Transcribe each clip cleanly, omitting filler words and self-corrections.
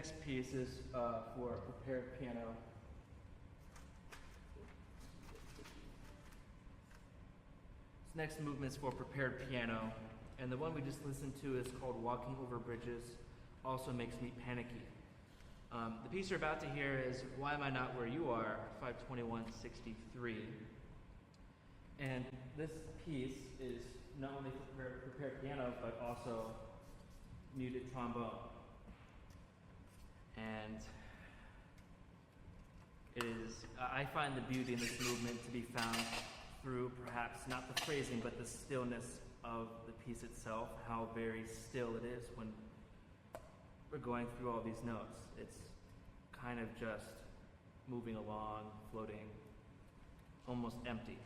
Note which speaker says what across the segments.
Speaker 1: next piece is for a prepared piano. This next movement is for prepared piano, and the one we just listened to is called Walking Over Bridges, also makes me panicky. The piece you're about to hear is Why Am I Not Where You Are, 521-63. And this piece is not only for prepared piano, but also muted trombone. And it is, I find the beauty in this movement to be found through perhaps not the phrasing, but the stillness of the piece itself, how very still it is when we're going through all these notes. It's kind of just moving along, floating, almost empty.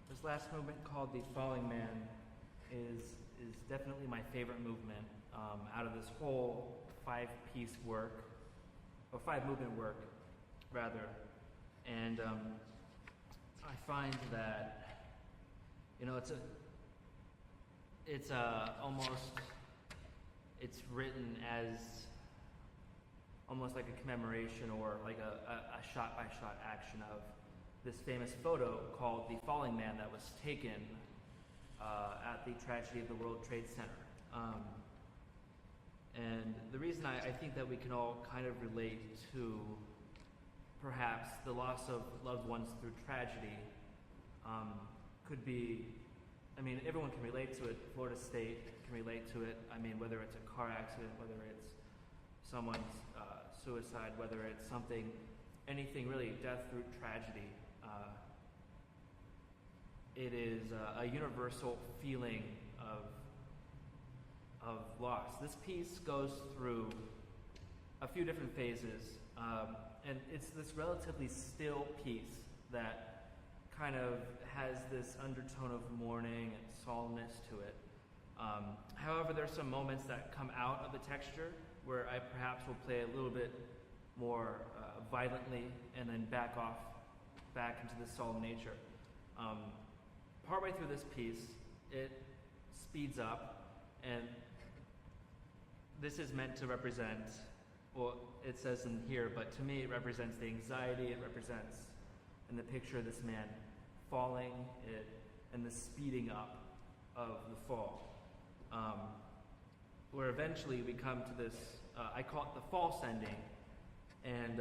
Speaker 1: This last movement, called the Falling Man, is definitely my favorite movement out of this whole five-piece work, or five-movement work, rather. And I find that, you know, it's written as almost like a commemoration or like a shot-by-shot action of this famous photo called The Falling Man that was taken at the tragedy of the World Trade Center. And the reason I think that we can all kind of relate to perhaps the loss of loved ones through tragedy could be, I mean, everyone can relate to it. Florida State can relate to it. I mean, whether it's a car accident, whether it's someone's suicide, whether it's something, anything really, death through tragedy. It is a universal feeling of loss. This piece goes through a few different phases, and it's this relatively still piece that kind of has this undertone of mourning and solemnness to it. However, there's some moments that come out of the texture where I perhaps will play a little bit more violently and then back into the solemn nature. Partway through this piece, it speeds up, and this is meant to represent, well, it says in here, but to me it represents the anxiety, it represents in the picture of this man falling, and the speeding up of the fall. Where eventually we come to this, I call it the false ending, and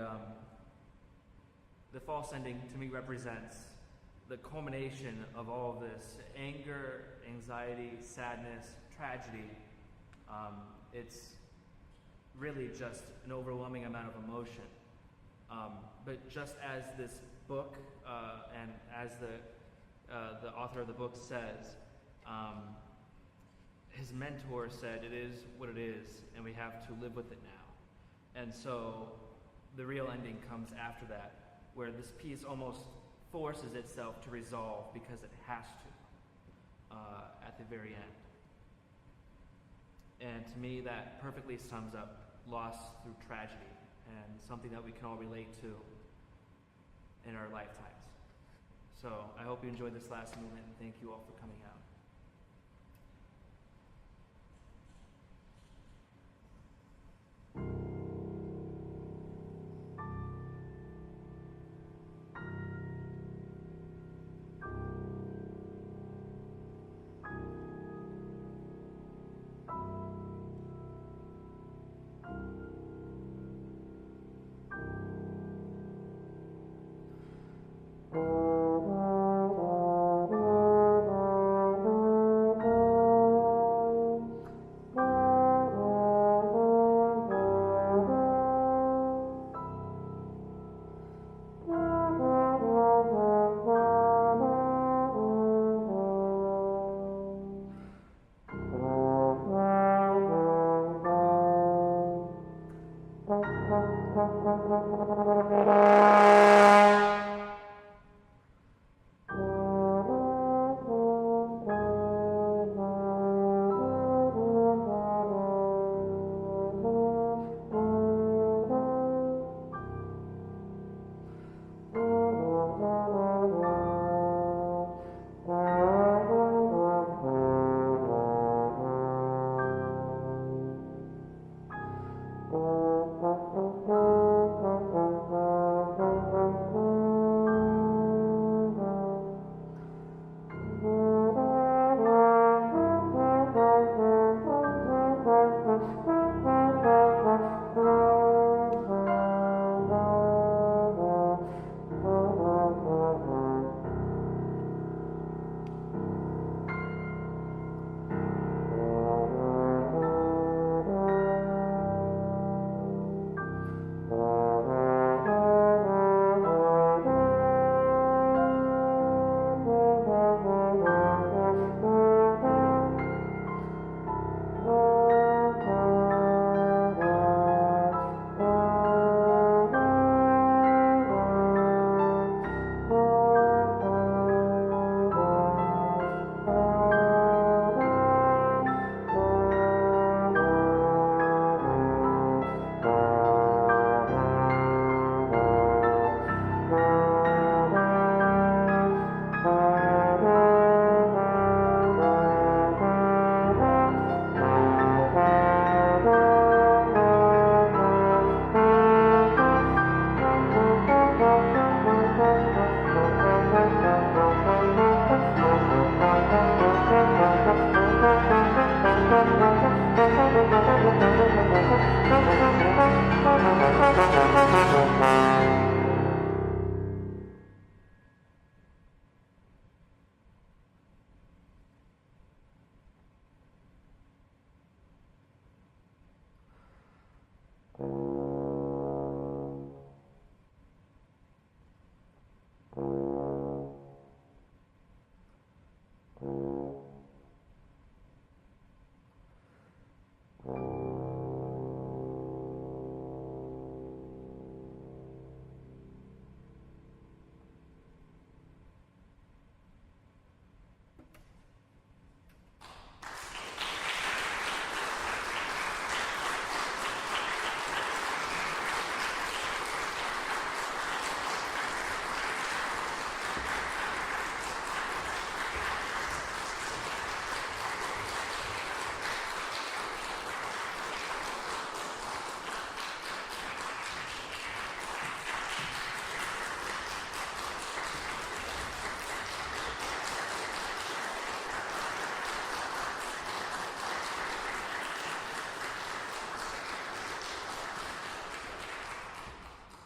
Speaker 1: the false ending to me represents the culmination of all of this anger, anxiety, sadness, tragedy. It's really just an overwhelming amount of emotion. But just as this book, and as the author of the book says, his mentor said, it is what it is, and we have to live with it now. And so the real ending comes after that, where this piece almost forces itself to resolve because it has to at the very end. And to me, that perfectly sums up loss through tragedy, and something that we can all relate to in our lifetimes. So I hope you enjoyed this last movement, and thank you all for coming out.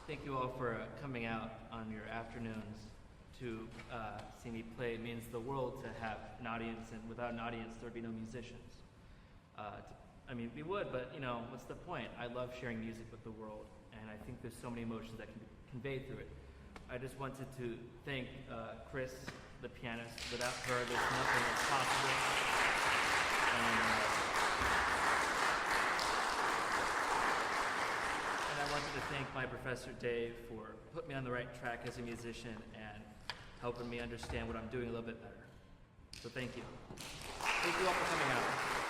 Speaker 1: Thank you all for coming out on your afternoons to see me play. It means the world to have an audience, and without an audience, there'd be no musicians. I mean, we would, but you know, what's the point? I love sharing music with the world, and I think there's so many emotions that can be conveyed through it. I just wanted to thank Chris, the pianist. Without her, there's nothing that's possible. And I wanted to thank my professor Dave for putting me on the right track as a musician and helping me understand what I'm doing a little bit better. So thank you. Thank you all for coming out.